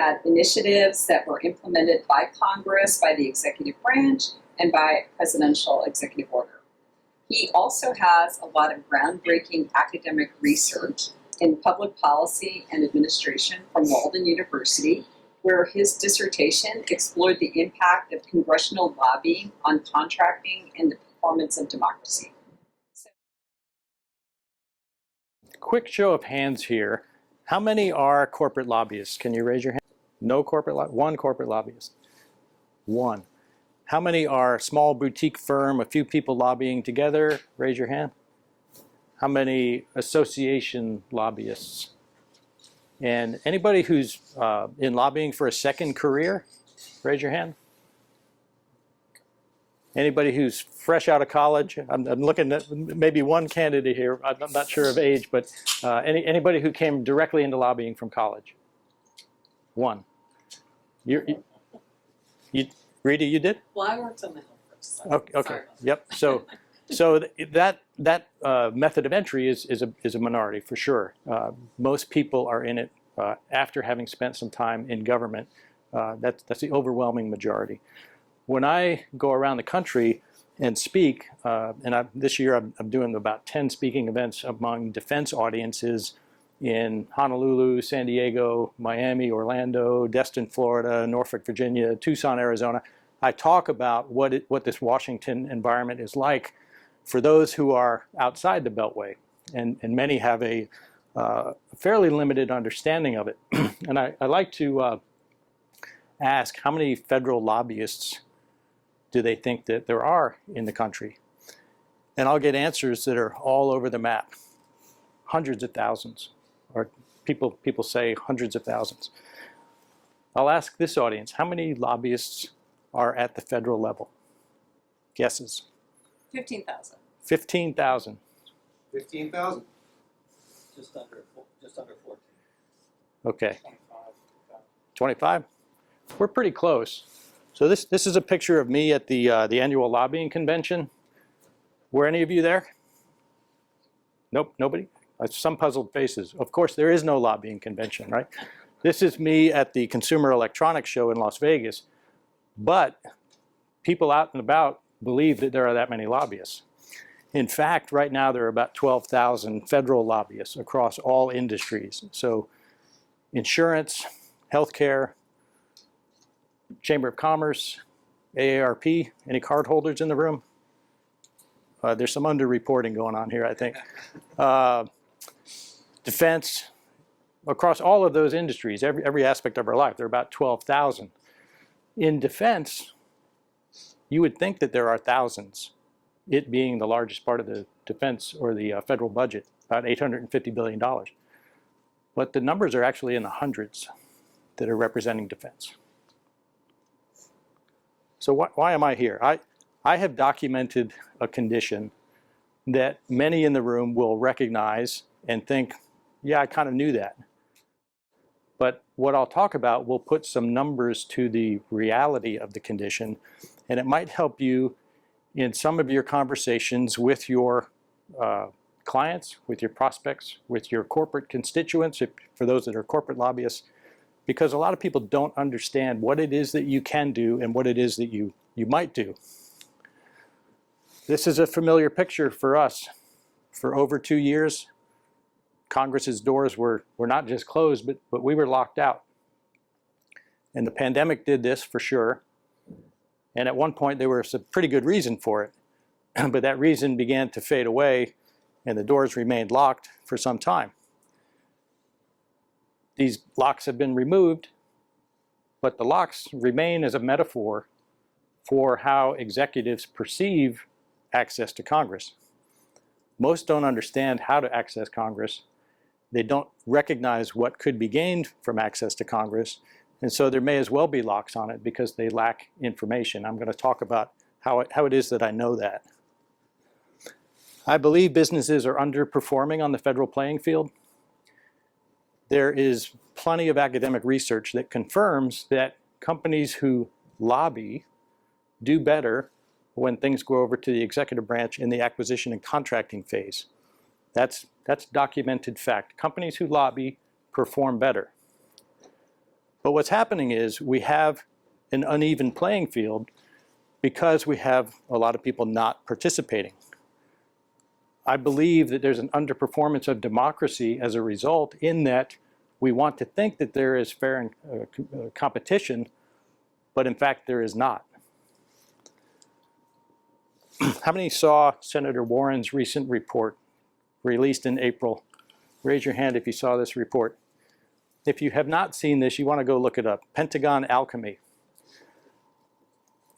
at initiatives that were implemented by Congress, by the executive branch, and by presidential executive order. He also has a lot of groundbreaking academic research in public policy and administration from Walden University, where his dissertation explored the impact of congressional lobbying on contracting and the performance of democracy. Quick show of hands here. How many are corporate lobbyists? Can you raise your hand? No corporate one corporate lobbyist. One. How many are small boutique firm, a few people lobbying together? Raise your hand. How many association lobbyists? And anybody who's in lobbying for a second career? Raise your hand. Anybody who's fresh out of college? I'm looking at maybe one candidate here. I'm not sure of age, but anybody who came directly into lobbying from college? One. Rita, you did? Well, I worked on the Hill first. So okay. Yep. So that method of entry is a minority for sure. Most people are in it after having spent some time in government. That's the overwhelming majority. When I go around the country and speak, this year I'm doing about 10 speaking events among defense audiences in Honolulu, San Diego, Miami, Orlando, Destin, Florida, Norfolk, Virginia, Tucson, Arizona. I talk about what this Washington environment is like for those who are outside the Beltway, and many have a fairly limited understanding of it. And I like to ask, how many federal lobbyists do they think that there are in the country? And I'll get answers that are all over the map. Hundreds of thousands, or people say hundreds of thousands. I'll ask this audience, how many lobbyists are at the federal level? Guesses? 15,000. 15,000. 15,000. Just under 14. Okay. 25? We're pretty close. So this is a picture of me at the annual lobbying convention. Were any of you there? Nope, nobody? Some puzzled faces. Of course, there is no lobbying convention, right? This is me at the Consumer Electronics Show in Las Vegas. But people out and about believe that there are that many lobbyists. In fact, right now there are about 12,000 federal lobbyists across all industries. So insurance, healthcare, Chamber of Commerce, AARP, any card holders in the room? There's some underreporting going on here, I think. Defense, across all of those industries, every aspect of our life, there are about 12,000. In defense, you would think that there are thousands, it being the largest part of the defense or the federal budget, about $850 billion. But the numbers are actually in the hundreds that are representing defense. So why am I here? I have documented a condition that many in the room will recognize and think, yeah, I kind of knew that. But what I'll talk about will put some numbers to the reality of the condition, and it might help you in some of your conversations with your clients, with your prospects, with your corporate constituents, for those that are corporate lobbyists, because a lot of people don't understand what it is that you can do and what it is that you might do. This is a familiar picture for us. For over 2 years, Congress's doors were not just closed, but we were locked out. And the pandemic did this for sure. And at one point, there was a pretty good reason for it. But that reason began to fade away, and the doors remained locked for some time. These locks have been removed, but the locks remain as a metaphor for how executives perceive access to Congress. Most don't understand how to access Congress. They don't recognize what could be gained from access to Congress, and so there may as well be locks on it because they lack information. I'm going to talk about how it is that I know that. I believe businesses are underperforming on the federal playing field. There is plenty of academic research that confirms that companies who lobby do better when things go over to the executive branch in the acquisition and contracting phase. That's documented fact. Companies who lobby perform better. But what's happening is we have an uneven playing field because we have a lot of people not participating. I believe that there's an underperformance of democracy as a result, in that we want to think that there is fair competition, but in fact there is not. How many saw Senator Warren's recent report released in April? Raise your hand if you saw this report. If you have not seen this, you want to go look it up. Pentagon Alchemy.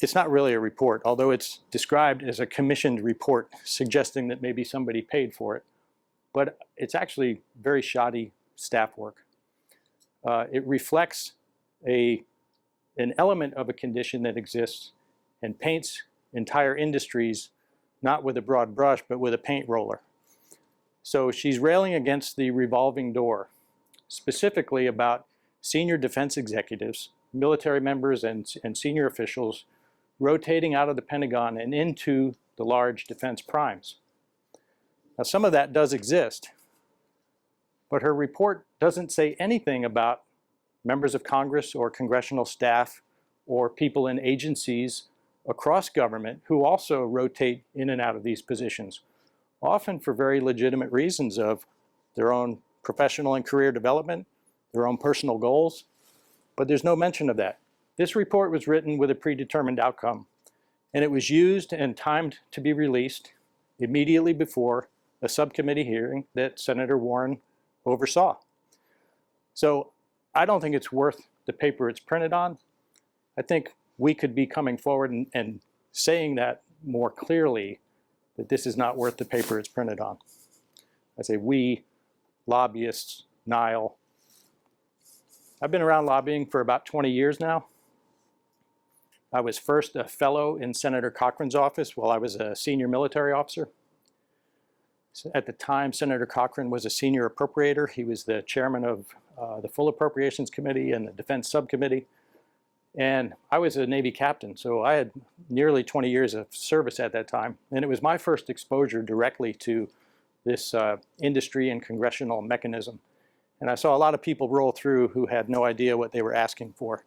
It's not really a report, although it's described as a commissioned report, suggesting that maybe somebody paid for it. But it's actually very shoddy staff work. It reflects an element of a condition that exists and paints entire industries not with a broad brush, but with a paint roller. So she's railing against the revolving door, specifically about senior defense executives, military members, and senior officials rotating out of the Pentagon and into the large defense primes. Now, some of that does exist, but her report doesn't say anything about members of Congress or congressional staff or people in agencies across government who also rotate in and out of these positions, often for very legitimate reasons of their own professional and career development, their own personal goals, but there's no mention of that. This report was written with a predetermined outcome, and it was used and timed to be released immediately before a subcommittee hearing that Senator Warren oversaw. So I don't think it's worth the paper it's printed on. I think we could be coming forward and saying that more clearly, that this is not worth the paper it's printed on. I say we, lobbyists, NILE. I've been around lobbying for about 20 years now. I was first a fellow in Senator Cochran's office while I was a senior military officer. At the time, Senator Cochran was a senior appropriator. He was the chairman of the Full Appropriations Committee and the Defense Subcommittee. And I was a Navy captain, so I had nearly 20 years of service at that time. And it was my first exposure directly to this industry and congressional mechanism. And I saw a lot of people roll through who had no idea what they were asking for.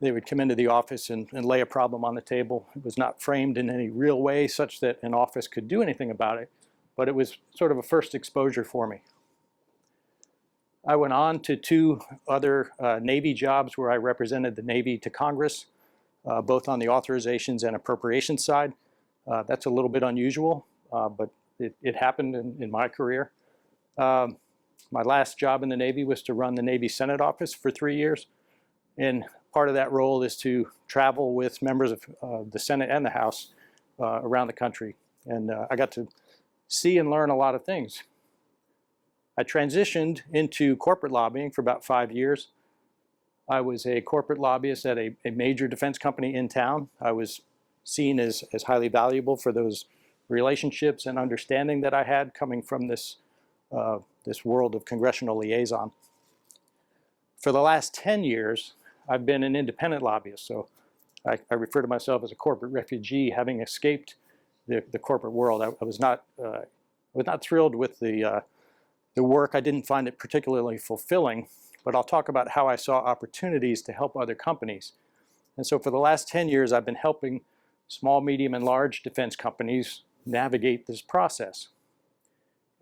They would come into the office and lay a problem on the table. It was not framed in any real way such that an office could do anything about it, but it was sort of a first exposure for me. I went on to 2 other Navy jobs where I represented the Navy to Congress, both on the authorizations and appropriations side. That's a little bit unusual, but it happened in my career. My last job in the Navy was to run the Navy Senate office for 3 years. And part of that role is to travel with members of the Senate and the House around the country. And I got to see and learn a lot of things. I transitioned into corporate lobbying for about 5 years. I was a corporate lobbyist at a major defense company in town. I was seen as highly valuable for those relationships and understanding that I had coming from this world of congressional liaison. For the last 10 years, I've been an independent lobbyist. So I refer to myself as a corporate refugee, having escaped the corporate world. I was not thrilled with the work. I didn't find it particularly fulfilling, but I'll talk about how I saw opportunities to help other companies. And so for the last 10 years, I've been helping small, medium, and large defense companies navigate this process.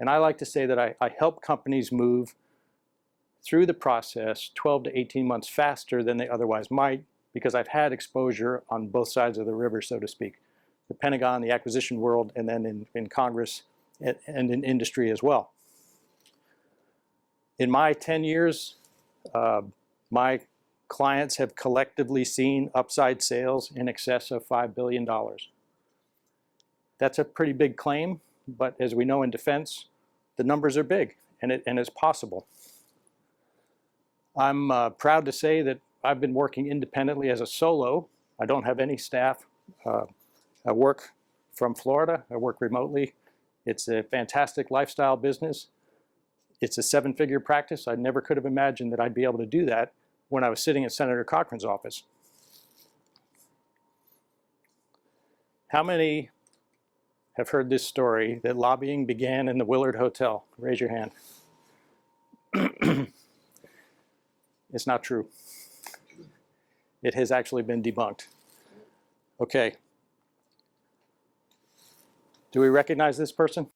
And I like to say that I help companies move through the process 12 to 18 months faster than they otherwise might, because I've had exposure on both sides of the river, so to speak. The Pentagon, the acquisition world, and then in Congress and in industry as well. In my 10 years, my clients have collectively seen upside sales in excess of $5 billion. That's a pretty big claim, but as we know in defense, the numbers are big, and it's possible. I'm proud to say that I've been working independently as a solo. I don't have any staff. I work from Florida. I work remotely. It's a fantastic lifestyle business. It's a 7-figure practice. I never could have imagined that I'd be able to do that when I was sitting in Senator Cochran's office. How many have heard this story that lobbying began in the Willard Hotel? Raise your hand. It's not true. it has actually been debunked. Okay. Do we recognize this person?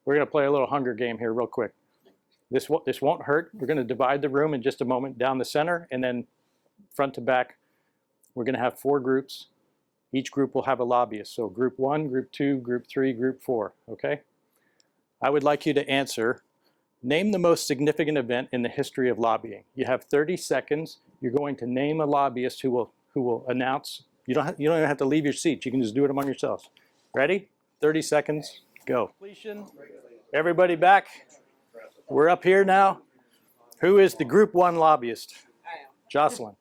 We're going to play a little Hunger game here real quick. This won't hurt. We're going to divide the room in just a moment down the center, and then front to back, we're going to have 4 groups. Each group will have a lobbyist. So group 1, group 2, group 3, group 4, okay? I would like you to answer, name the most significant event in the history of lobbying. You have 30 seconds. You're going to name a lobbyist who will announce. You don't even have to leave your seat. You can just do it among yourselves. Ready? 30 seconds, go. Completion. Everybody back? We're up here now. Who is the group 1 lobbyist? I am. Jocelyn.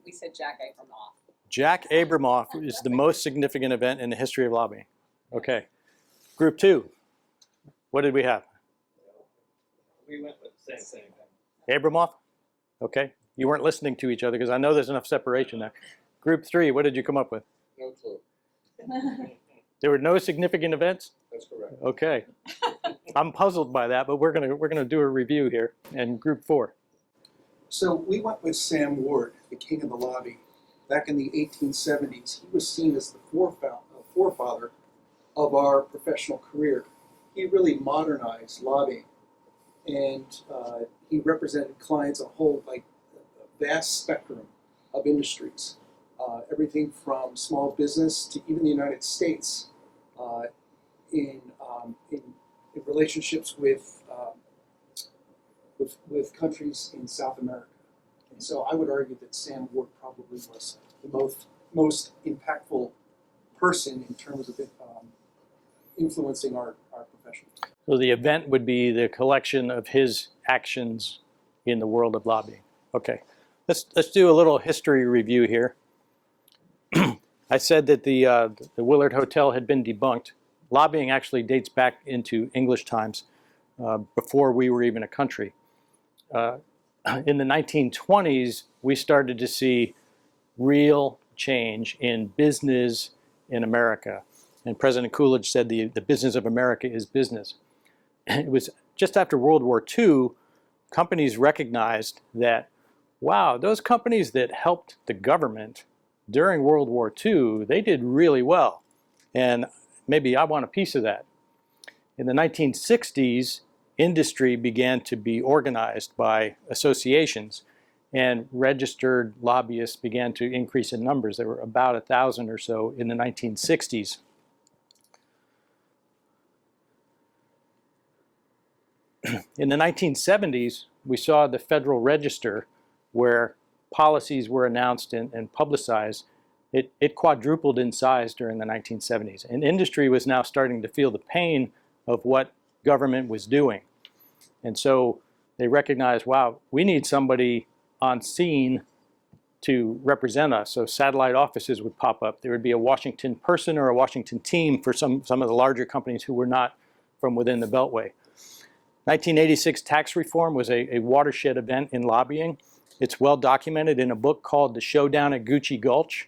We said Jack Abramoff. Jack Abramoff is the most significant event in the history of lobbying. Okay. Group 2. What did we have? We went with the same thing. Abramoff? Okay. You weren't listening to each other because I know there's enough separation there. Group 3, what did you come up with? No clue. There were no significant events? That's correct. Okay. I'm puzzled by that, but we're gonna do a review here. And group 4. So we went with Sam Ward, the king of the lobby. Back in the 1870s, he was seen as the forefather of our professional career. He really modernized lobbying, and he represented clients a whole, like, a vast spectrum of industries, everything from small business to even the United States, in relationships with countries in South America. And so I would argue that Sam Ward probably was the most impactful person in terms of influencing our profession. So the event would be the collection of his actions in the world of lobbying. Okay. Let's do a little history review here. I said that the Willard Hotel had been debunked. Lobbying actually dates back into English times, before we were even a country. In the 1920s, we started to see real change in business in America. And President Coolidge said the business of America is business. It was just after World War II, companies recognized that, wow, those companies that helped the government during World War II, they did really well. And maybe I want a piece of that. In the 1960s, industry began to be organized by associations, and registered lobbyists began to increase in numbers. There were about 1,000 or so in the 1960s. In the 1970s, we saw the Federal Register, where policies were announced and publicized. It quadrupled in size during the 1970s, and industry was now starting to feel the pain of what government was doing. And so they recognized, wow, we need somebody on scene to represent us. So satellite offices would pop up. There would be a Washington person or a Washington team for some of the larger companies who were not from within the Beltway. 1986 tax reform was a watershed event in lobbying. It's well documented in a book called The Showdown at Gucci Gulch.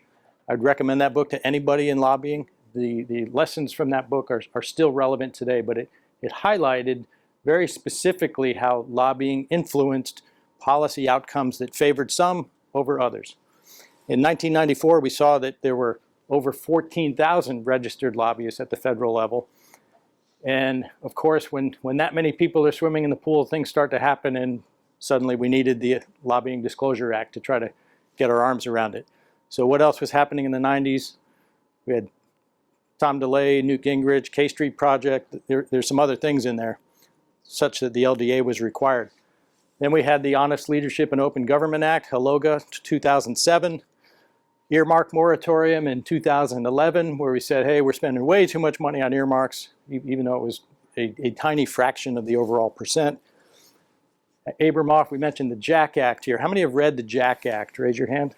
I'd recommend that book to anybody in lobbying. The lessons from that book are still relevant today, but it highlighted very specifically how lobbying influenced policy outcomes that favored some over others. In 1994, we saw that there were over 14,000 registered lobbyists at the federal level. And of course, when that many people are swimming in the pool, things start to happen, and suddenly we needed the Lobbying Disclosure Act to try to get our arms around it. So what else was happening in the 90s? We had Tom DeLay, Newt Gingrich, K Street Project. There's some other things in there, such that the LDA was required. Then we had the Honest Leadership and Open Government Act, HLOGA, 2007. Earmark moratorium in 2011, where we said, hey, we're spending way too much money on earmarks, even though it was a tiny fraction of the overall percent. Abramoff, we mentioned the JACK Act here. How many have read the JACK Act? Raise your hand.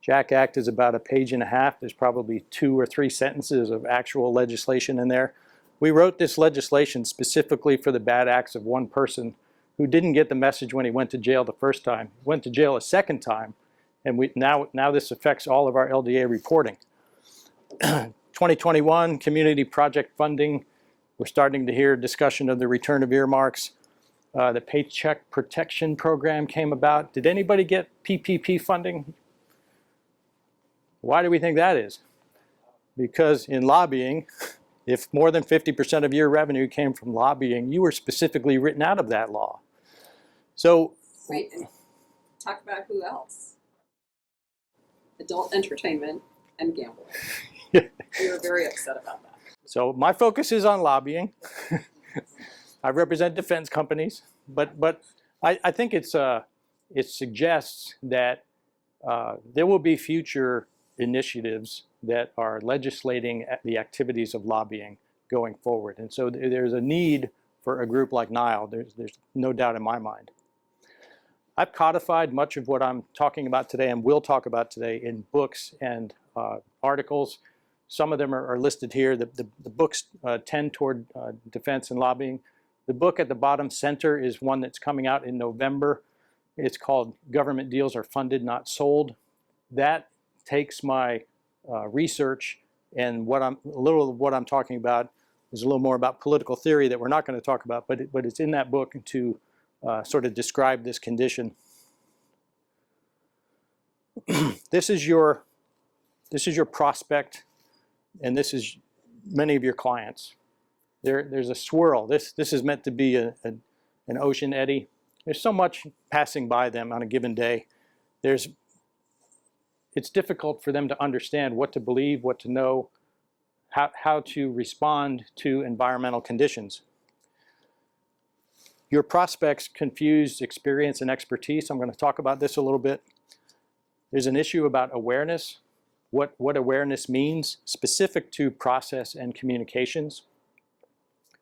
JACK Act is about a page and a half. There's probably 2 or 3 sentences of actual legislation in there. We wrote this legislation specifically for the bad acts of one person who didn't get the message when he went to jail the first time. He went to jail a second time, and now this affects all of our LDA reporting. 2021, community project funding. We're starting to hear discussion of the return of earmarks. The Paycheck Protection Program came about. Did anybody get PPP funding? Why do we think that is? Because in lobbying, if more than 50% of your revenue came from lobbying, you were specifically written out of that law. So, Wait, and talk about who else? Adult entertainment and gambling. We were very upset about that. so my focus is on lobbying. I represent defense companies, but I think it suggests that there will be future initiatives that are legislating the activities of lobbying going forward. And so there's a need for a group like NILE. There's no doubt in my mind. I've codified much of what I'm talking about today and will talk about today in books and articles. Some of them are listed here. The books tend toward defense and lobbying. The book at the bottom center is one that's coming out in November. It's called Government Deals Are Funded, Not Sold. That takes my research and a little of what I'm talking about is a little more about political theory that we're not going to talk about, but it's in that book to sort of describe this condition. This is your prospect, and this is many of your clients. There's a swirl. This is meant to be an ocean eddy. There's so much passing by them on a given day. It's difficult for them to understand what to believe, what to know, how to respond to environmental conditions. Your prospects confuse experience and expertise. I'm going to talk about this a little bit. There's an issue about awareness, what awareness means specific to process and communications.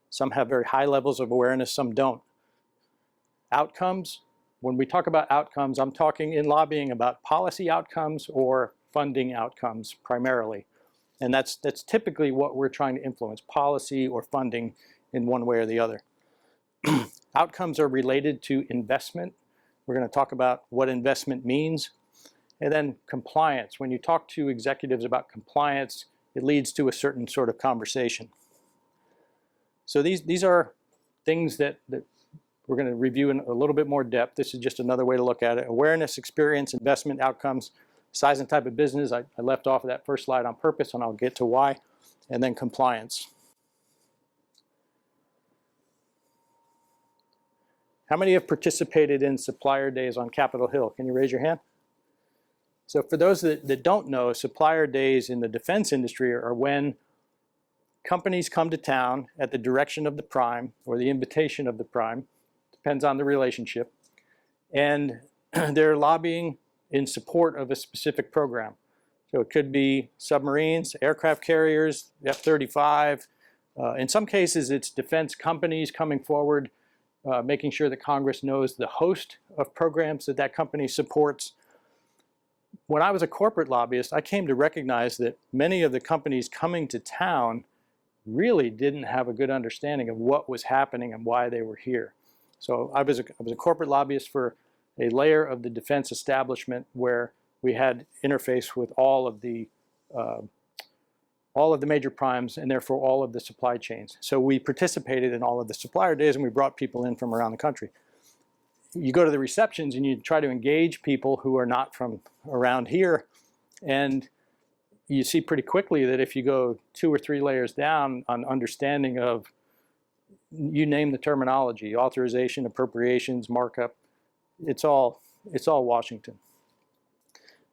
Some have very high levels of awareness, some don't. Outcomes, when we talk about outcomes, I'm talking in lobbying about policy outcomes or funding outcomes primarily. And that's typically what we're trying to influence, policy or funding in one way or the other. Outcomes are related to investment. We're going to talk about what investment means. And then compliance. When you talk to executives about compliance, it leads to a certain sort of conversation. So these are things that we're going to review in a little bit more depth. This is just another way to look at it. Awareness, experience, investment, outcomes, size and type of business. I left off of that first slide on purpose, and I'll get to why. And then compliance. How many have participated in supplier days on Capitol Hill? Can you raise your hand? So for those that don't know, supplier days in the defense industry are when companies come to town at the direction of the prime or the invitation of the prime, depends on the relationship, and they're lobbying in support of a specific program. So it could be submarines, aircraft carriers, F-35. In some cases, it's defense companies coming forward, making sure that Congress knows the host of programs that company supports. When I was a corporate lobbyist, I came to recognize that many of the companies coming to town really didn't have a good understanding of what was happening and why they were here. So I was a corporate lobbyist for a layer of the defense establishment where we had interface with all of the major primes and therefore all of the supply chains. So we participated in all of the supplier days and we brought people in from around the country. You go to the receptions and you try to engage people who are not from around here, and you see pretty quickly that if you go 2 or 3 layers down on understanding of, you name the terminology, authorization, appropriations, markup, it's all Washington.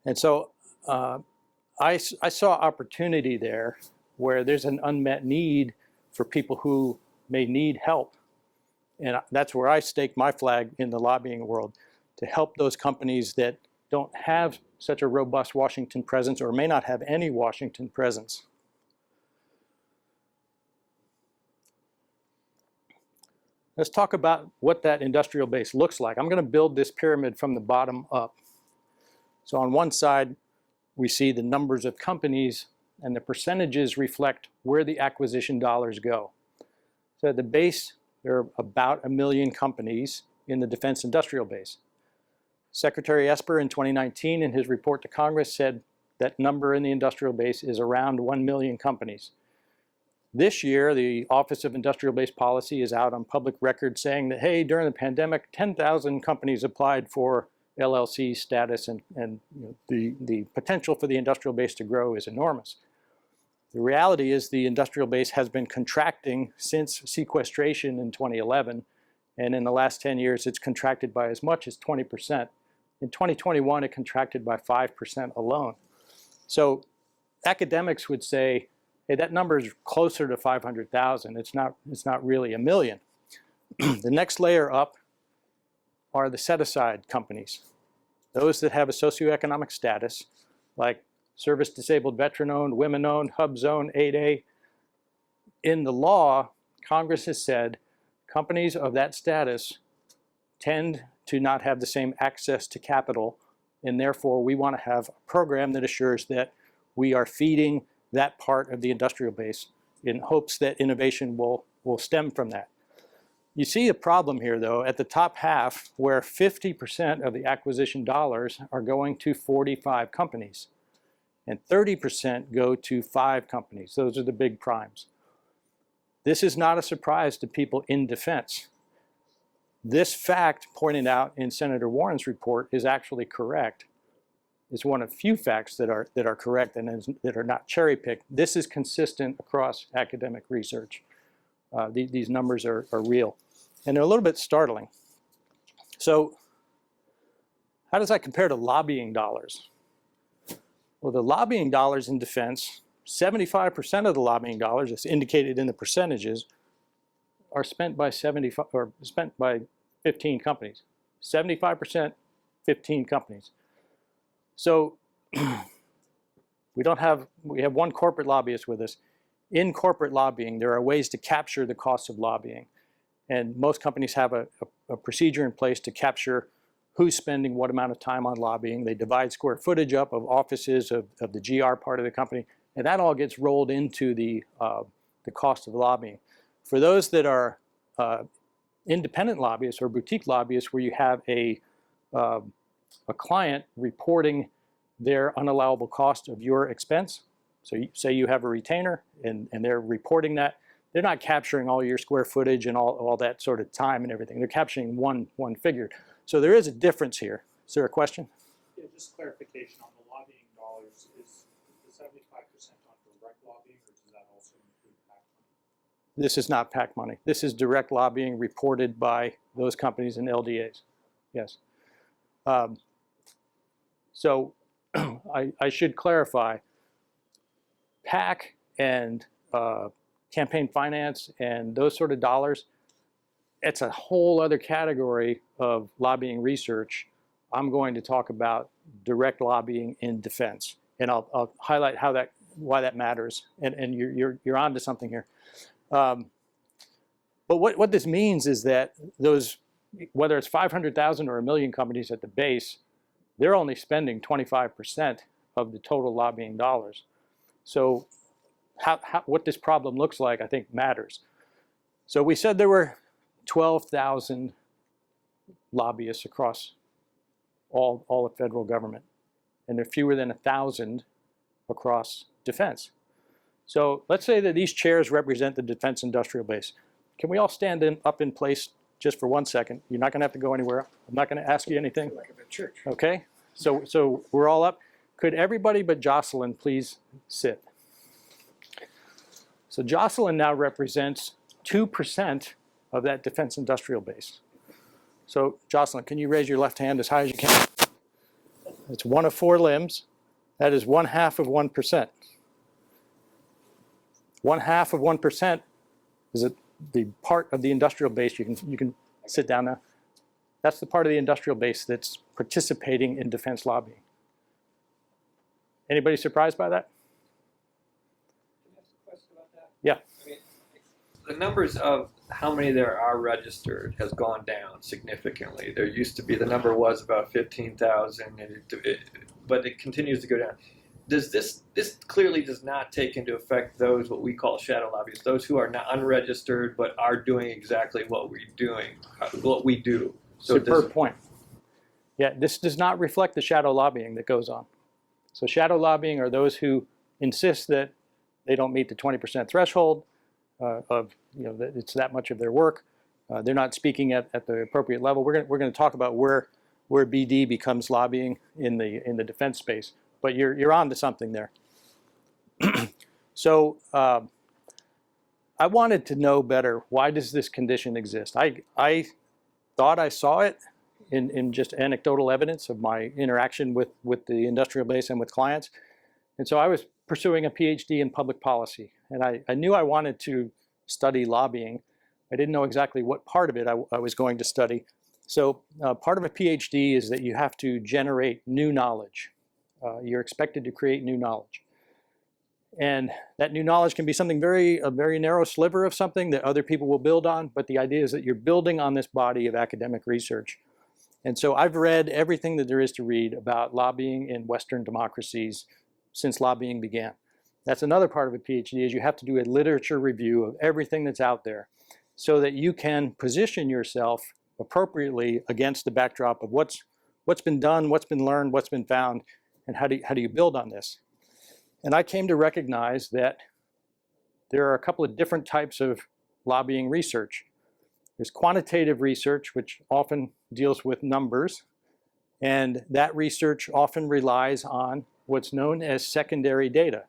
And so I saw opportunity there where there's an unmet need for people who may need help. And that's where I stake my flag in the lobbying world, to help those companies that don't have such a robust Washington presence or may not have any Washington presence. Let's talk about what that industrial base looks like. I'm going to build this pyramid from the bottom up. So on one side, we see the numbers of companies, and the percentages reflect where the acquisition dollars go. So at the base, there are about 1 million companies in the defense industrial base. Secretary Esper in 2019 in his report to Congress said that number in the industrial base is around 1 million companies. This year, the Office of Industrial Base Policy is out on public record saying that, hey, during the pandemic, 10,000 companies applied for LLC status, and the potential for the industrial base to grow is enormous. The reality is the industrial base has been contracting since sequestration in 2011, and in the last 10 years, it's contracted by as much as 20%. In 2021, it contracted by 5% alone. So academics would say, hey, that number is closer to 500,000. It's not really a million. The next layer up are the set-aside companies, those that have a socioeconomic status, like service-disabled, veteran-owned, women-owned, hub zone, 8A. In the law, Congress has said companies of that status tend to not have the same access to capital, and therefore we want to have a program that assures that we are feeding that part of the industrial base in hopes that innovation will stem from that. You see a problem here, though, at the top half, where 50% of the acquisition dollars are going to 45 companies, and 30% go to 5 companies. Those are the big primes. This is not a surprise to people in defense. This fact, pointed out in Senator Warren's report, is actually correct. It's one of few facts that are correct and that are not cherry-picked. This is consistent across academic research. These numbers are real, and they're a little bit startling. So how does that compare to lobbying dollars? Well, the lobbying dollars in defense, 75% of the lobbying dollars, as indicated in the percentages, are spent by 15 companies. 75%, 15 companies. So we have one corporate lobbyist with us. In corporate lobbying, there are ways to capture the costs of lobbying. And most companies have a procedure in place to capture who's spending what amount of time on lobbying. They divide square footage up of offices of the GR part of the company, and that all gets rolled into the cost of lobbying. For those that are independent lobbyists or boutique lobbyists, where you have a client reporting their unallowable cost of your expense, so say you have a retainer and they're reporting that, they're not capturing all your square footage and all that sort of time and everything. They're capturing one figure. So there is a difference here. Is there a question? Yeah, just clarification on the lobbying dollars. Is the 75% on direct lobbying, or does that also include PAC money? This is not PAC money. This is direct lobbying reported by those companies and LDAs. Yes. So I should clarify, PAC and campaign finance and those sort of dollars, it's a whole other category of lobbying research. I'm going to talk about direct lobbying in defense, and I'll highlight why that matters. And you're onto something here. But what this means is that those, whether it's 500,000 or 1 million companies at the base, they're only spending 25% of the total lobbying dollars. So what this problem looks like, I think, matters. So we said there were 12,000 lobbyists across all of federal government, and there are fewer than 1,000 across defense. So let's say that these chairs represent the defense industrial base. Can we all stand up in place just for 1 second? You're not going to have to go anywhere. I'm not going to ask you anything. Like a church. Okay? So we're all up. Could everybody but Jocelyn please sit? So Jocelyn now represents 2% of that defense industrial base. So Jocelyn, can you raise your left hand as high as you can? It's one of 4 limbs. That is 1/2 of 1%. 1/2 of 1% is the part of the industrial base. You can sit down now. That's the part of the industrial base that's participating in defense lobbying. Anybody surprised by that? Can I ask a question about that? Yeah. I mean, the numbers of how many there are registered has gone down significantly. There used to be, the number was about 15,000, but it continues to go down. Does this clearly does not take into effect those what we call shadow lobbyists, those who are not unregistered but are doing exactly what we do. So Superb point. Yeah, this does not reflect the shadow lobbying that goes on. So shadow lobbying are those who insist that they don't meet the 20% threshold. of, that it's that much of their work. They're not speaking at the appropriate level. We're going to talk about where BD becomes lobbying in the defense space. But you're on to something there. So I wanted to know better, why does this condition exist? I thought I saw it in just anecdotal evidence of my interaction with the industrial base and with clients. And so I was pursuing a PhD in public policy. And I knew I wanted to study lobbying. I didn't know exactly what part of it I was going to study. So part of a PhD is that you have to generate new knowledge. You're expected to create new knowledge. And that new knowledge can be something a very narrow sliver of something that other people will build on, but the idea is that you're building on this body of academic research. And so I've read everything that there is to read about lobbying in Western democracies since lobbying began. That's another part of a PhD, is you have to do a literature review of everything that's out there so that you can position yourself appropriately against the backdrop of what's been done, what's been learned, what's been found, and how do you build on this. And I came to recognize that there are a couple of different types of lobbying research. There's quantitative research, which often deals with numbers, and that research often relies on what's known as secondary data.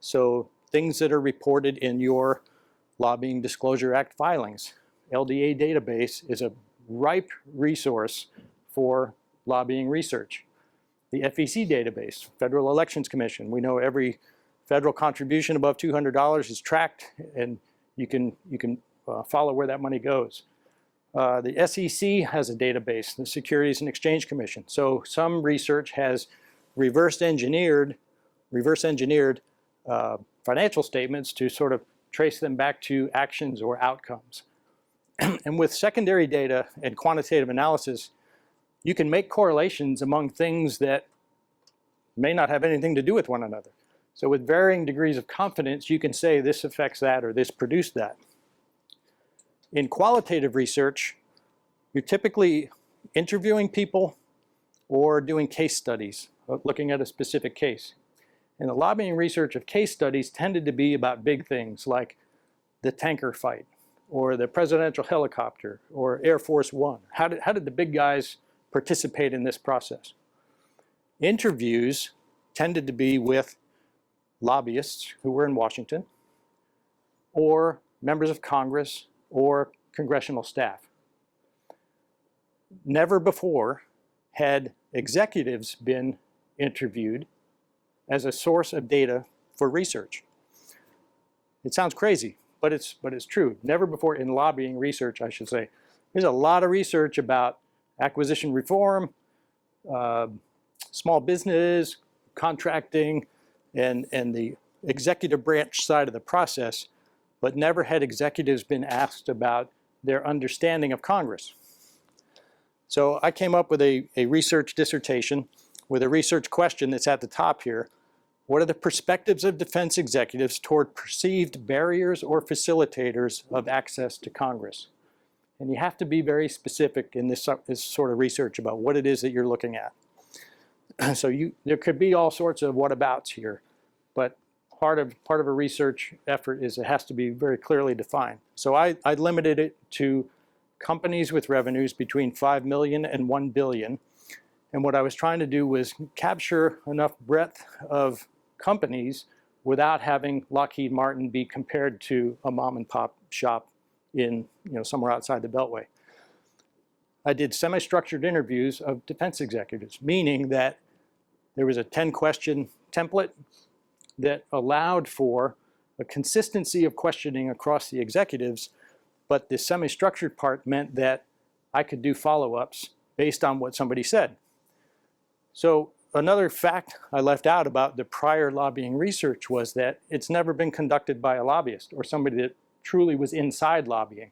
So things that are reported in your Lobbying Disclosure Act filings. LDA database is a ripe resource for lobbying research. The FEC database, Federal Elections Commission, we know every federal contribution above $200 is tracked, and you can follow where that money goes. The SEC has a database, the Securities and Exchange Commission. So some research has reverse engineered financial statements to sort of trace them back to actions or outcomes. And with secondary data and quantitative analysis, you can make correlations among things that may not have anything to do with one another. So with varying degrees of confidence, you can say this affects that or this produced that. In qualitative research, you're typically interviewing people or doing case studies, looking at a specific case. And the lobbying research of case studies tended to be about big things like the tanker fight, or the presidential helicopter, or Air Force One. How did the big guys participate in this process? Interviews tended to be with lobbyists who were in Washington, or members of Congress, or congressional staff. Never before had executives been interviewed as a source of data for research. It sounds crazy, but it's true. Never before in lobbying research, I should say. There's a lot of research about acquisition reform, small business, contracting, and the executive branch side of the process, but never had executives been asked about their understanding of Congress. So I came up with a research dissertation with a research question that's at the top here. What are the perspectives of defense executives toward perceived barriers or facilitators of access to Congress? And you have to be very specific in this sort of research about what it is that you're looking at. So there could be all sorts of whatabouts here, but part of a research effort is it has to be very clearly defined. So I limited it to companies with revenues between 5 million and 1 billion. And what I was trying to do was capture enough breadth of companies without having Lockheed Martin be compared to a mom and pop shop in somewhere outside the Beltway. I did semi-structured interviews of defense executives, meaning that there was a 10-question template that allowed for a consistency of questioning across the executives, but the semi-structured part meant that I could do follow-ups based on what somebody said. So another fact I left out about the prior lobbying research was that it's never been conducted by a lobbyist or somebody that truly was inside lobbying.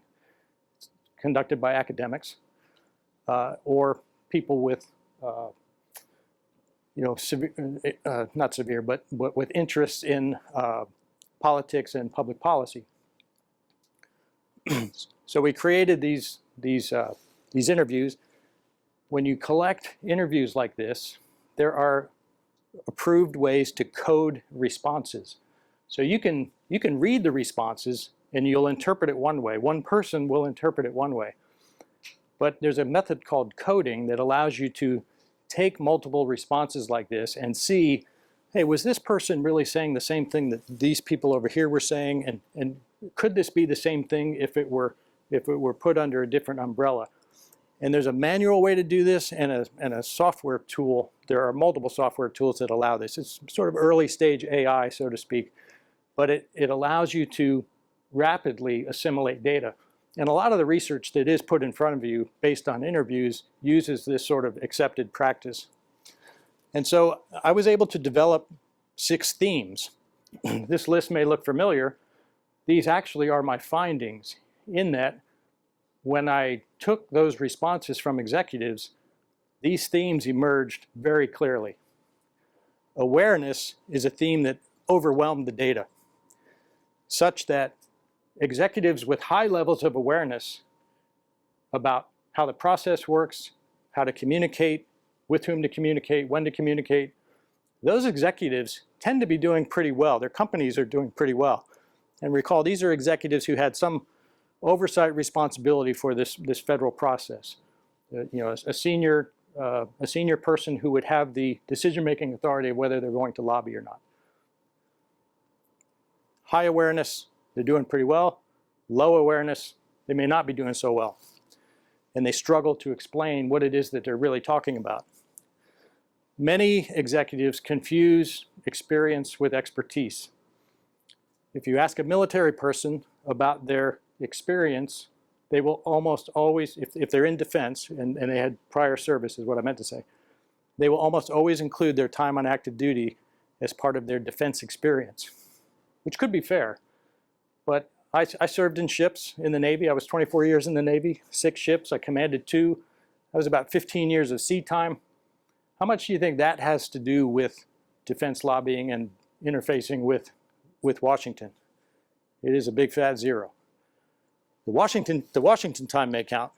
It's conducted by academics or people with, not severe, but with interests in politics and public policy. So we created these interviews. When you collect interviews like this, there are approved ways to code responses. So you can you can read the responses and you'll interpret it one way. One person will interpret it one way. But there's a method called coding that allows you to take multiple responses like this and see, hey, was this person really saying the same thing that these people over here were saying? And could this be the same thing if it were put under a different umbrella? And there's a manual way to do this and a software tool. There are multiple software tools that allow this. It's sort of early stage AI, so to speak, but it allows you to rapidly assimilate data. And a lot of the research that is put in front of you based on interviews uses this sort of accepted practice. And so I was able to develop 6 themes. This list may look familiar. These actually are my findings, in that when I took those responses from executives, these themes emerged very clearly. Awareness is a theme that overwhelmed the data, such that executives with high levels of awareness about how the process works, how to communicate, with whom to communicate, when to communicate, those executives tend to be doing pretty well. Their companies are doing pretty well. And recall, these are executives who had some oversight responsibility for this federal process. A senior person who would have the decision-making authority of whether they're going to lobby or not. High awareness, they're doing pretty well. Low awareness, they may not be doing so well. And they struggle to explain what it is that they're really talking about. Many executives confuse experience with expertise. If you ask a military person about their experience, they will almost always, if they're in defense and they had prior service is what I meant to say, they will almost always include their time on active duty as part of their defense experience, which could be fair. But I served in ships in the Navy. I was 24 years in the Navy, 6 ships. I commanded 2. That was about 15 years of sea time. How much do you think that has to do with defense lobbying and interfacing with Washington? It is a big fat 0. The Washington time may count.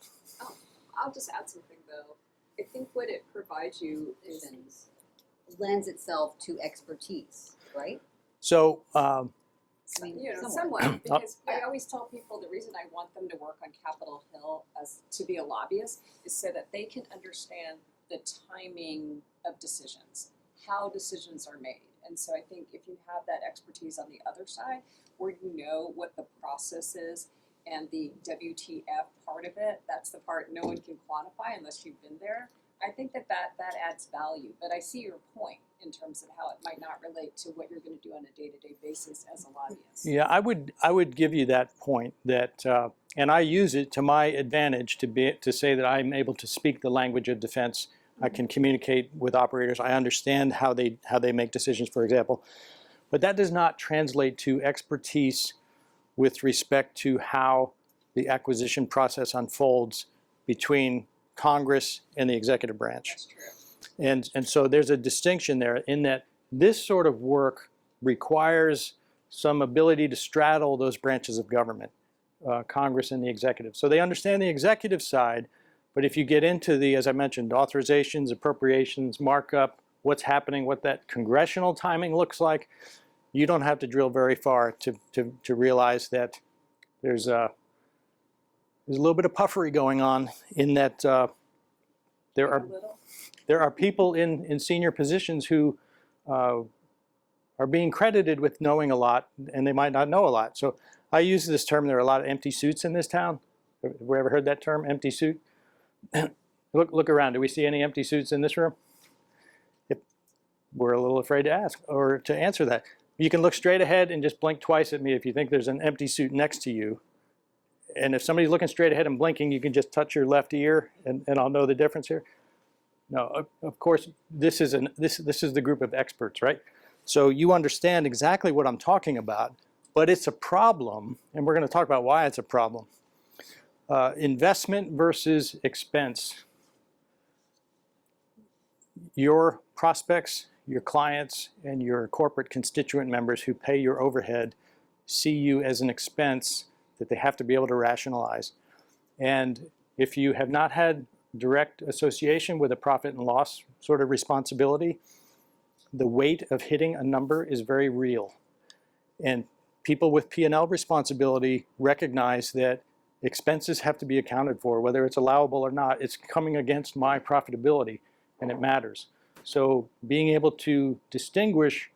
I'll just add something though. I think what it provides you is lends itself to expertise, right? So, I mean, somewhat, because I always tell people the reason I want them to work on Capitol Hill as to be a lobbyist is so that they can understand the timing of decisions, how decisions are made. And so I think if you have that expertise on the other side, where you know what the process is and the WTF part of it, that's the part no one can quantify unless you've been there. I think that adds value. But I see your point in terms of how it might not relate to what you're going to do on a day-to-day basis as a lobbyist. yeah, I would give you that point, that and I use it to my advantage to say that I'm able to speak the language of defense. I can communicate with operators. I understand how they make decisions, for example. But that does not translate to expertise with respect to how the acquisition process unfolds between Congress and the executive branch. That's true. And so there's a distinction there in that this sort of work requires some ability to straddle those branches of government, Congress and the executive. So they understand the executive side, but if you get into the, as I mentioned, authorizations, appropriations, markup, what's happening, what that congressional timing looks like, you don't have to drill very far to realize that there's a little bit of puffery going on in that there are people in senior positions who are being credited with knowing a lot, and they might not know a lot. So I use this term, there are a lot of empty suits in this town. Have we ever heard that term, empty suit? Look around, do we see any empty suits in this room? We're a little afraid to ask or to answer that. You can look straight ahead and just blink twice at me if you think there's an empty suit next to you. And if somebody's looking straight ahead and blinking, you can just touch your left ear and I'll know the difference here. No, of course, this is the group of experts, right? So you understand exactly what I'm talking about, but it's a problem, and we're going to talk about why it's a problem. Investment versus expense. Your prospects, your clients, and your corporate constituent members who pay your overhead see you as an expense that they have to be able to rationalize. And if you have not had direct association with a profit and loss sort of responsibility, the weight of hitting a number is very real. And people with P&L responsibility recognize that expenses have to be accounted for, whether it's allowable or not. It's coming against my profitability, and it matters. So being able to distinguish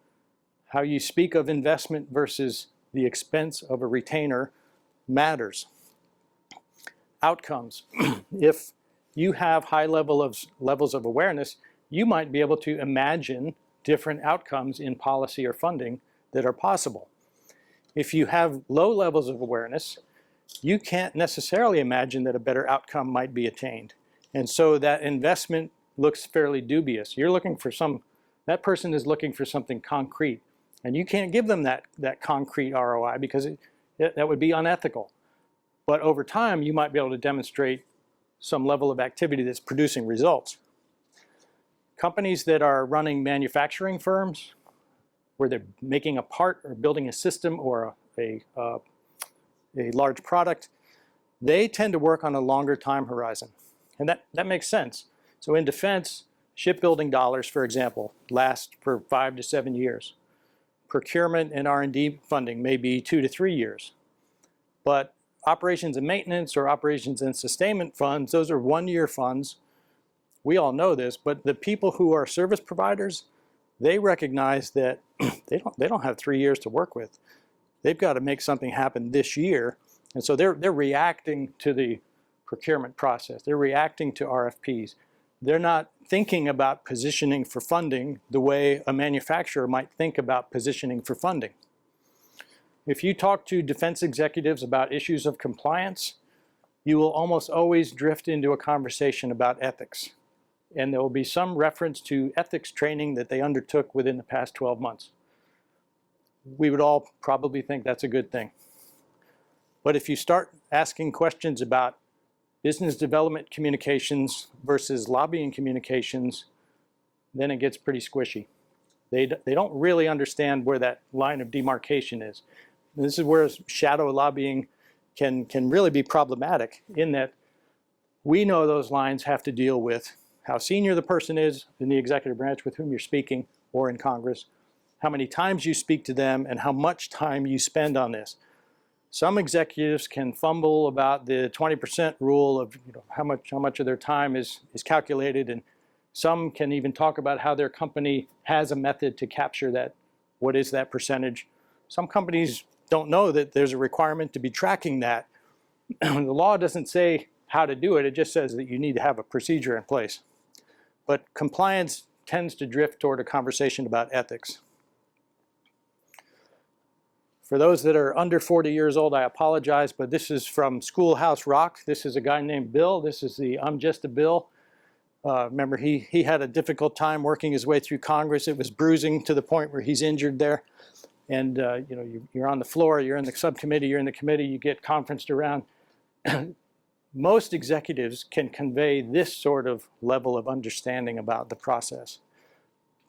how you speak of investment versus the expense of a retainer matters. Outcomes. If you have high levels of awareness, you might be able to imagine different outcomes in policy or funding that are possible. If you have low levels of awareness, you can't necessarily imagine that a better outcome might be attained. And so that investment looks fairly dubious. You're looking for that person is looking for something concrete. And you can't give them that concrete ROI because that would be unethical. But over time, you might be able to demonstrate some level of activity that's producing results. Companies that are running manufacturing firms, where they're making a part or building a system or a large product, they tend to work on a longer time horizon. And that makes sense. So in defense, shipbuilding dollars, for example, last for 5 to 7 years. Procurement and R&D funding may be 2 to 3 years. But operations and maintenance or operations and sustainment funds, those are 1-year funds. We all know this, but the people who are service providers, they recognize that they don't have 3 years to work with. They've got to make something happen this year. And so they're reacting to the procurement process. They're reacting to RFPs. They're not thinking about positioning for funding the way a manufacturer might think about positioning for funding. If you talk to defense executives about issues of compliance, you will almost always drift into a conversation about ethics. And there will be some reference to ethics training that they undertook within the past 12 months. We would all probably think that's a good thing. But if you start asking questions about business development communications versus lobbying communications, then it gets pretty squishy. They don't really understand where that line of demarcation is. This is where shadow lobbying can really be problematic, in that we know those lines have to deal with how senior the person is in the executive branch with whom you're speaking, or in Congress, how many times you speak to them, and how much time you spend on this. Some executives can fumble about the 20% rule of how much of their time is calculated, and some can even talk about how their company has a method to capture that. What is that percentage? Some companies don't know that there's a requirement to be tracking that. The law doesn't say how to do it. It just says that you need to have a procedure in place. But compliance tends to drift toward a conversation about ethics. For those that are under 40 years old, I apologize, but this is from Schoolhouse Rock. This is a guy named Bill. This is the I'm Just a Bill. Remember, he had a difficult time working his way through Congress. It was bruising to the point where he's injured there. And you're on the floor, you're in the subcommittee, you're in the committee, you get conferenced around. Most executives can convey this sort of level of understanding about the process.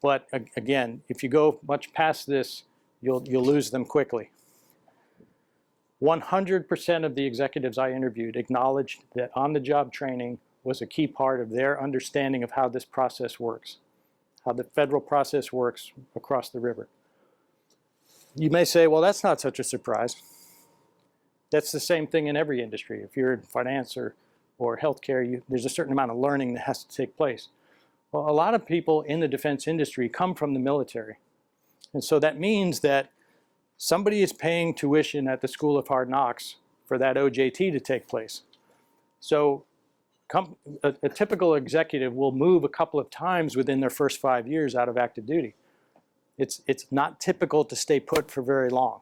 But again, if you go much past this, you'll lose them quickly. 100% of the executives I interviewed acknowledged that on-the-job training was a key part of their understanding of how this process works, how the federal process works across the river. You may say, well, that's not such a surprise. That's the same thing in every industry. If you're in finance or healthcare, there's a certain amount of learning that has to take place. Well, a lot of people in the defense industry come from the military. And so that means that somebody is paying tuition at the School of Hard Knocks for that OJT to take place. So a typical executive will move a couple of times within their first 5 years out of active duty. It's not typical to stay put for very long.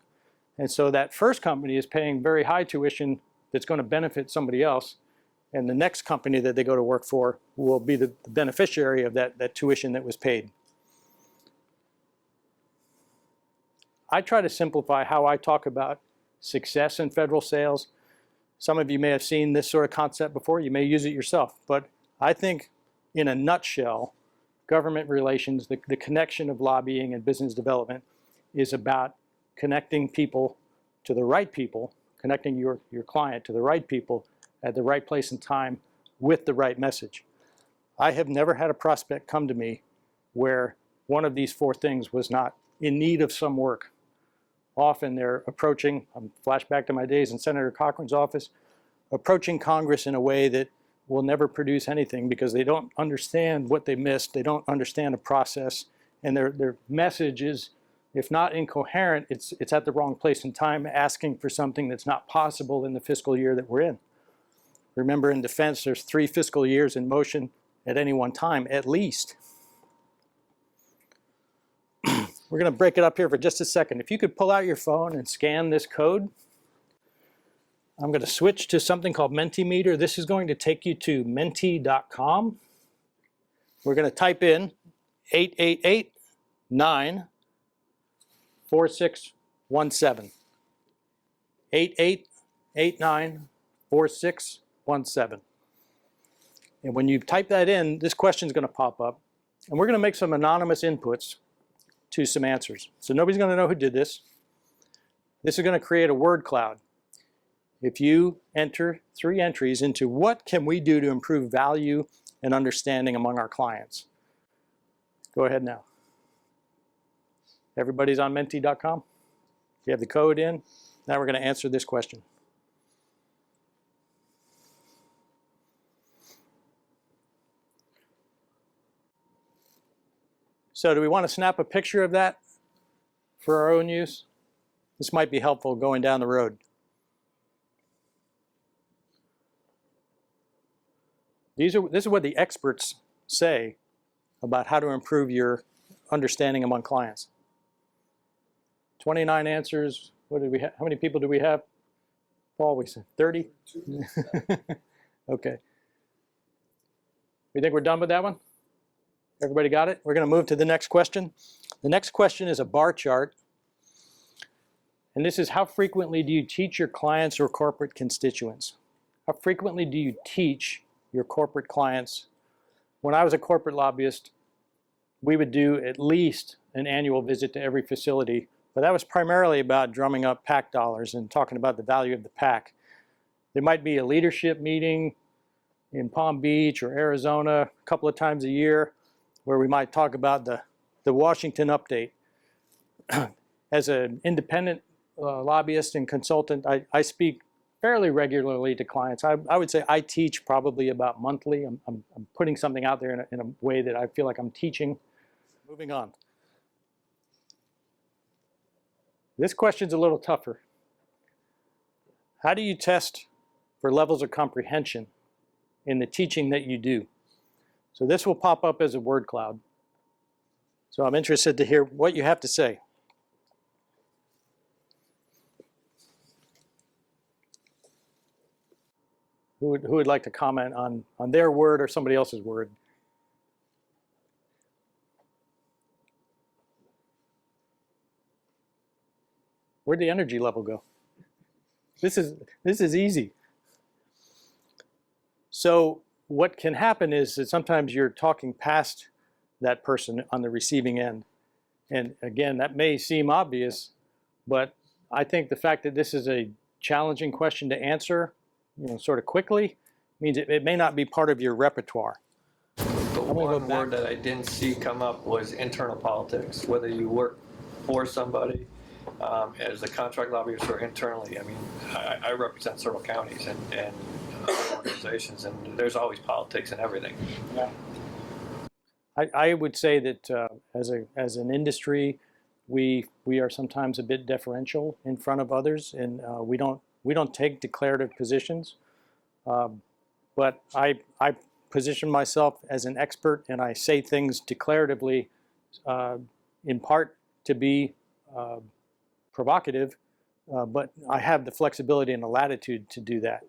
And so that first company is paying very high tuition that's going to benefit somebody else. And the next company that they go to work for will be the beneficiary of that tuition that was paid. I try to simplify how I talk about success in federal sales. Some of you may have seen this sort of concept before. You may use it yourself. But I think, in a nutshell, government relations, the connection of lobbying and business development, is about connecting people to the right people, connecting your client to the right people at the right place and time with the right message. I have never had a prospect come to me where one of these 4 things was not in need of some work. often they're approaching, flashback to my days in Senator Cochran's office, approaching Congress in a way that will never produce anything because they don't understand what they missed, they don't understand the process, and their message is, if not incoherent, it's at the wrong place and time, asking for something that's not possible in the fiscal year that we're in. Remember, in defense, there's 3 fiscal years in motion at any one time, at least. We're going to break it up here for just a second. If you could pull out your phone and scan this code, I'm going to switch to something called Mentimeter. This is going to take you to menti.com. We're going to type in 888-9-4617. 8889-4617. And when you type that in, this question is going to pop up. And we're going to make some anonymous inputs to some answers. So nobody's going to know who did this. This is going to create a word cloud. If you enter 3 entries into what can we do to improve value and understanding among our clients. Go ahead now. Everybody's on menti.com? You have the code in. Now we're going to answer this question. So do we want to snap a picture of that for our own use? This might be helpful going down the road. This is what the experts say about how to improve your understanding among clients. 29 answers. What did we have? How many people do we have? Paul, we said 30? Okay. We think we're done with that one? Everybody got it? We're going to move to the next question. The next question is a bar chart. And this is, how frequently do you teach your clients or corporate constituents? How frequently do you teach your corporate clients? When I was a corporate lobbyist, we would do at least an annual visit to every facility, but that was primarily about drumming up PAC dollars and talking about the value of the PAC. There might be a leadership meeting in Palm Beach or Arizona a couple of times a year where we might talk about the Washington update. As an independent lobbyist and consultant, I speak fairly regularly to clients. I would say I teach probably about monthly. I'm putting something out there in a way that I feel like I'm teaching. Moving on. This question's a little tougher. How do you test for levels of comprehension in the teaching that you do? So this will pop up as a word cloud. So I'm interested to hear what you have to say. Who would like to comment on their word or somebody else's word? Where'd the energy level go? This is easy. So what can happen is that sometimes you're talking past that person on the receiving end. And again, that may seem obvious, but I think the fact that this is a challenging question to answer, sort of quickly, means it may not be part of your repertoire. The one word that I didn't see come up was internal politics, whether you work for somebody as a contract lobbyist or internally. I mean, I represent several counties and organizations, and there's always politics in everything. Yeah. I would say that as an industry, we are sometimes a bit deferential in front of others, and we don't take declarative positions. But I position myself as an expert, and I say things declaratively, in part to be provocative, but I have the flexibility and the latitude to do that.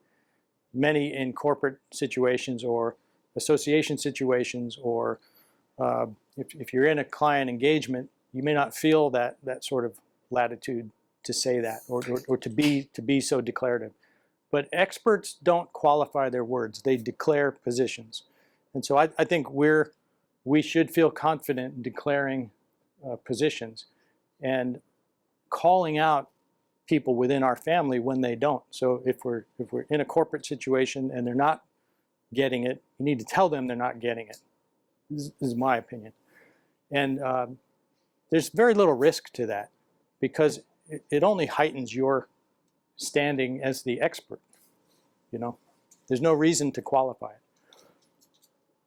Many in corporate situations or association situations, or if you're in a client engagement, you may not feel that sort of latitude to say that or to be so declarative. But experts don't qualify their words; they declare positions, and so I think we should feel confident in declaring positions and calling out people within our family when they don't. So if we're in a corporate situation and they're not getting it, you need to tell them they're not getting it. This is my opinion. And there's very little risk to that, because it only heightens your standing as the expert. You know, there's no reason to qualify it.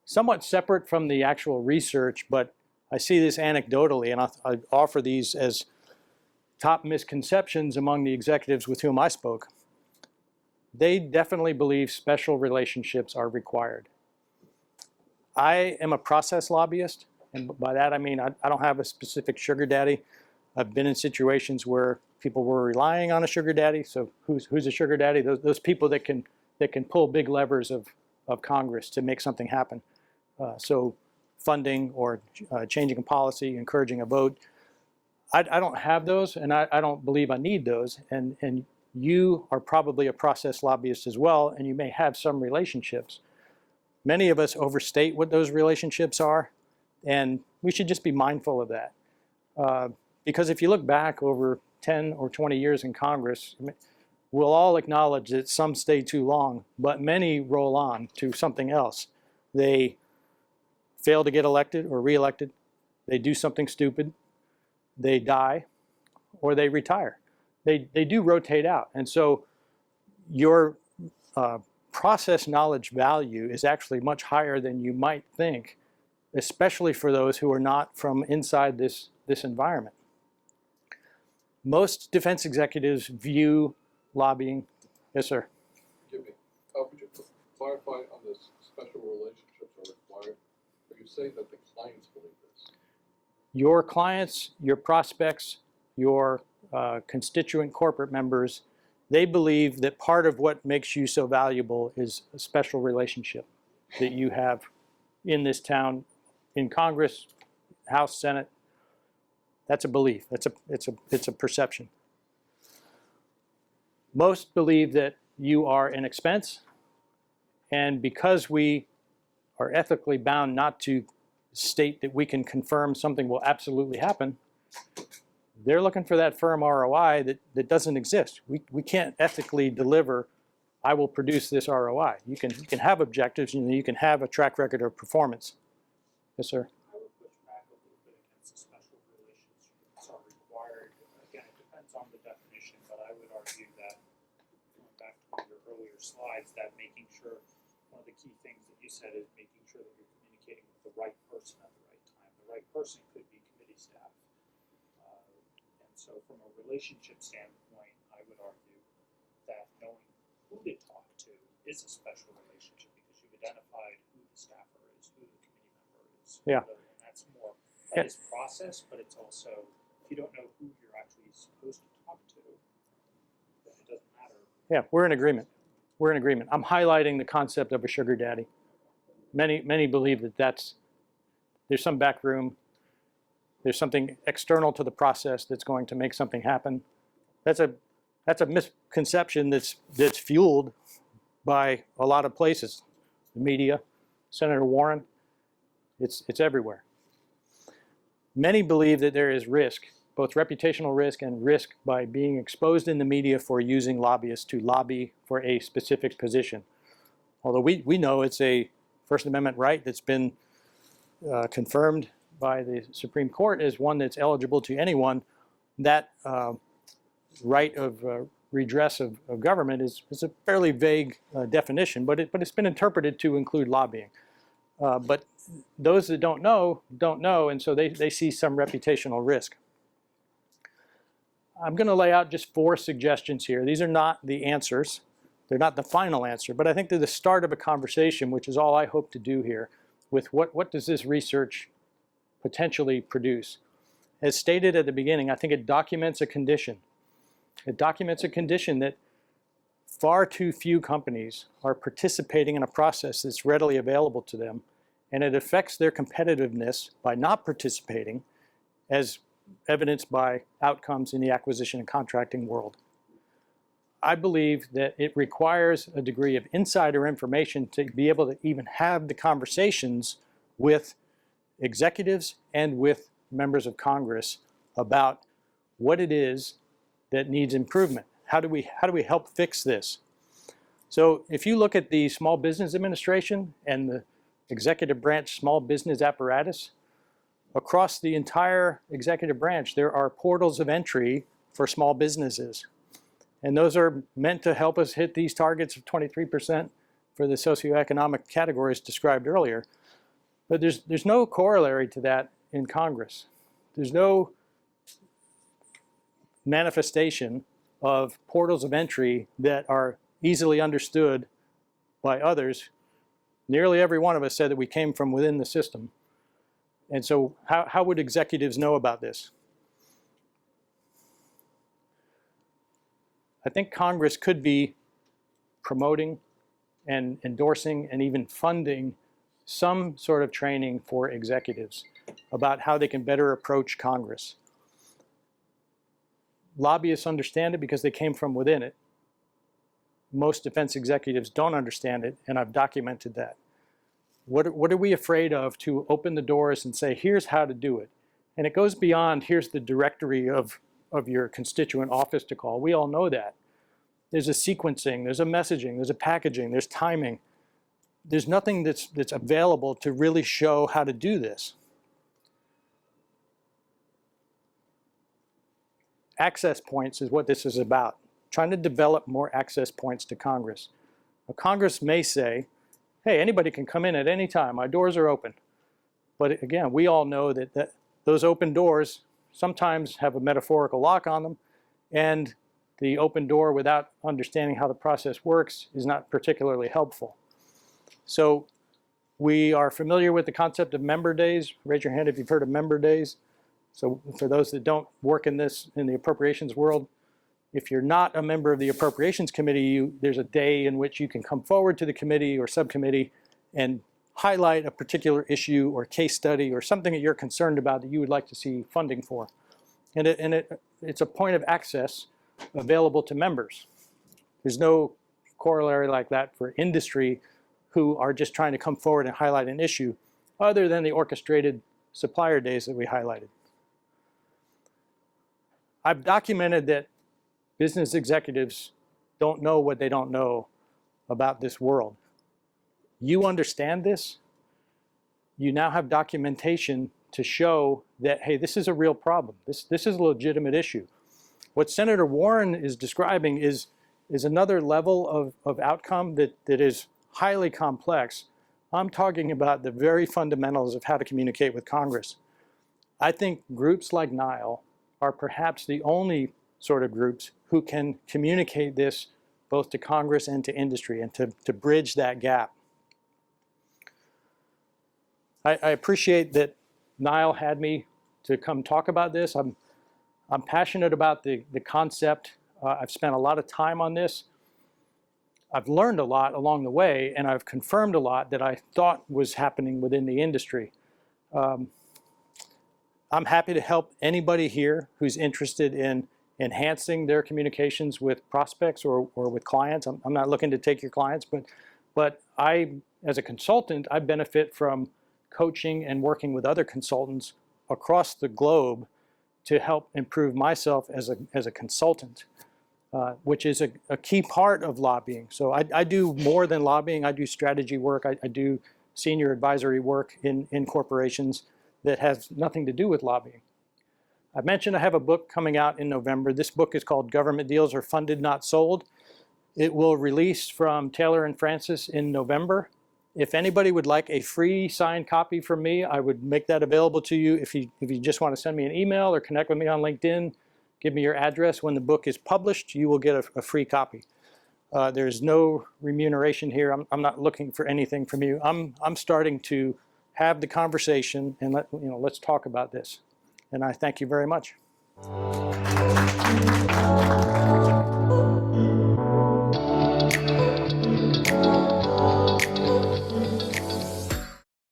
Somewhat separate from the actual research, but I see this anecdotally, and I offer these as top misconceptions among the executives with whom I spoke. They definitely believe special relationships are required. I am a process lobbyist, and by that I mean I don't have a specific sugar daddy. I've been in situations where people were relying on a sugar daddy. So who's a sugar daddy? Those people that can pull big levers of Congress to make something happen. So funding or changing a policy, encouraging a vote. I don't have those, and I don't believe I need those. And you are probably a process lobbyist as well, and you may have some relationships. Many of us overstate what those relationships are, and we should just be mindful of that. Because if you look back over 10 or 20 years in Congress, we'll all acknowledge that some stay too long, but many roll on to something else. They fail to get elected or reelected, they do something stupid, they die, or they retire. They do rotate out. And so your process knowledge value is actually much higher than you might think, especially for those who are not from inside this environment. Most defense executives view lobbying. Yes, sir. Give me, would you clarify on this special relationships are required? Are you saying that the clients believe this? Your clients, your prospects, your constituent corporate members, they believe that part of what makes you so valuable is a special relationship that you have in this town, in Congress, House, Senate. That's a belief. It's a perception. Most believe that you are an expense, and because we are ethically bound not to state that we can confirm something will absolutely happen, they're looking for that firm ROI that doesn't exist. We can't ethically deliver, I will produce this ROI. You can have objectives, and you can have a track record of performance. Yes, sir. I would push back a little bit against the special relationships are required. Again, it depends on the definition, but I would argue that, going back to one of your earlier slides, that making sure, one of the key things that you said is making sure that you're communicating with the right person at the right time. The right person could be committee staff. And so from a relationship standpoint, I would argue that knowing who to talk to is a special relationship because you've identified who the staffer is, who the committee member is. Yeah. And that's more, that is process, but it's also, if you don't know who you're actually supposed to talk to, then it doesn't matter. Yeah, we're in agreement. We're in agreement. I'm highlighting the concept of a sugar daddy. Many believe that there's some back room, there's something external to the process that's going to make something happen. That's a misconception that's fueled by a lot of places, the media, Senator Warren. It's everywhere. Many believe that there is risk, both reputational risk and risk by being exposed in the media for using lobbyists to lobby for a specific position. Although we know it's a First Amendment right that's been confirmed by the Supreme Court as one that's eligible to anyone, that right of redress of government is a fairly vague definition, but it's been interpreted to include lobbying. But those that don't know, and so they see some reputational risk. I'm going to lay out just 4 suggestions here. These are not the answers. They're not the final answer, but I think they're the start of a conversation, which is all I hope to do here with what does this research potentially produce. As stated at the beginning, I think it documents a condition. It documents a condition that far too few companies are participating in a process that's readily available to them, and it affects their competitiveness by not participating, as evidenced by outcomes in the acquisition and contracting world. I believe that it requires a degree of insider information to be able to even have the conversations with executives and with members of Congress about what it is that needs improvement. How do we help fix this? So if you look at the Small Business Administration and the executive branch small business apparatus, across the entire executive branch, there are portals of entry for small businesses. And those are meant to help us hit these targets of 23% for the socioeconomic categories described earlier. But there's no corollary to that in Congress. There's no manifestation of portals of entry that are easily understood by others. Nearly every one of us said that we came from within the system. And so how would executives know about this? I think Congress could be promoting and endorsing and even funding some sort of training for executives about how they can better approach Congress. Lobbyists understand it because they came from within it. Most defense executives don't understand it, and I've documented that. What are we afraid of to open the doors and say, here's how to do it? And it goes beyond, here's the directory of your constituent office to call. We all know that. There's a sequencing, there's a messaging, there's a packaging, there's timing. There's nothing that's available to really show how to do this. Access points is what this is about, trying to develop more access points to Congress. Now, Congress may say, hey, anybody can come in at any time, our doors are open. But again, we all know that those open doors sometimes have a metaphorical lock on them, and the open door without understanding how the process works is not particularly helpful. So we are familiar with the concept of member days. Raise your hand if you've heard of member days. So for those that don't work in the appropriations world, if you're not a member of the Appropriations Committee, there's a day in which you can come forward to the committee or subcommittee and highlight a particular issue or case study or something that you're concerned about that you would like to see funding for. And it's a point of access available to members. There's no corollary like that for industry who are just trying to come forward and highlight an issue other than the orchestrated supplier days that we highlighted. I've documented that business executives don't know what they don't know about this world. You understand this. You now have documentation to show that, hey, this is a real problem. This is a legitimate issue. What Senator Warren is describing is another level of outcome that is highly complex. I'm talking about the very fundamentals of how to communicate with Congress. I think groups like NILE are perhaps the only sort of groups who can communicate this both to Congress and to industry and to bridge that gap. I appreciate that NILE had me to come talk about this. I'm passionate about the concept. I've spent a lot of time on this. I've learned a lot along the way, and I've confirmed a lot that I thought was happening within the industry. I'm happy to help anybody here who's interested in enhancing their communications with prospects or with clients. I'm not looking to take your clients, but I, as a consultant, I benefit from coaching and working with other consultants across the globe to help improve myself as a consultant, which is a key part of lobbying. So I do more than lobbying. I do strategy work. I do senior advisory work in corporations that has nothing to do with lobbying. I mentioned I have a book coming out in November. This book is called Government Deals Are Funded, Not Sold. It will release from Taylor and Francis in November. If anybody would like a free signed copy from me, I would make that available to you. If you just want to send me an email or connect with me on LinkedIn, give me your address. When the book is published, you will get a free copy. There's no remuneration here. I'm not looking for anything from you. I'm starting to have the conversation and let's talk about this. And I thank you very much.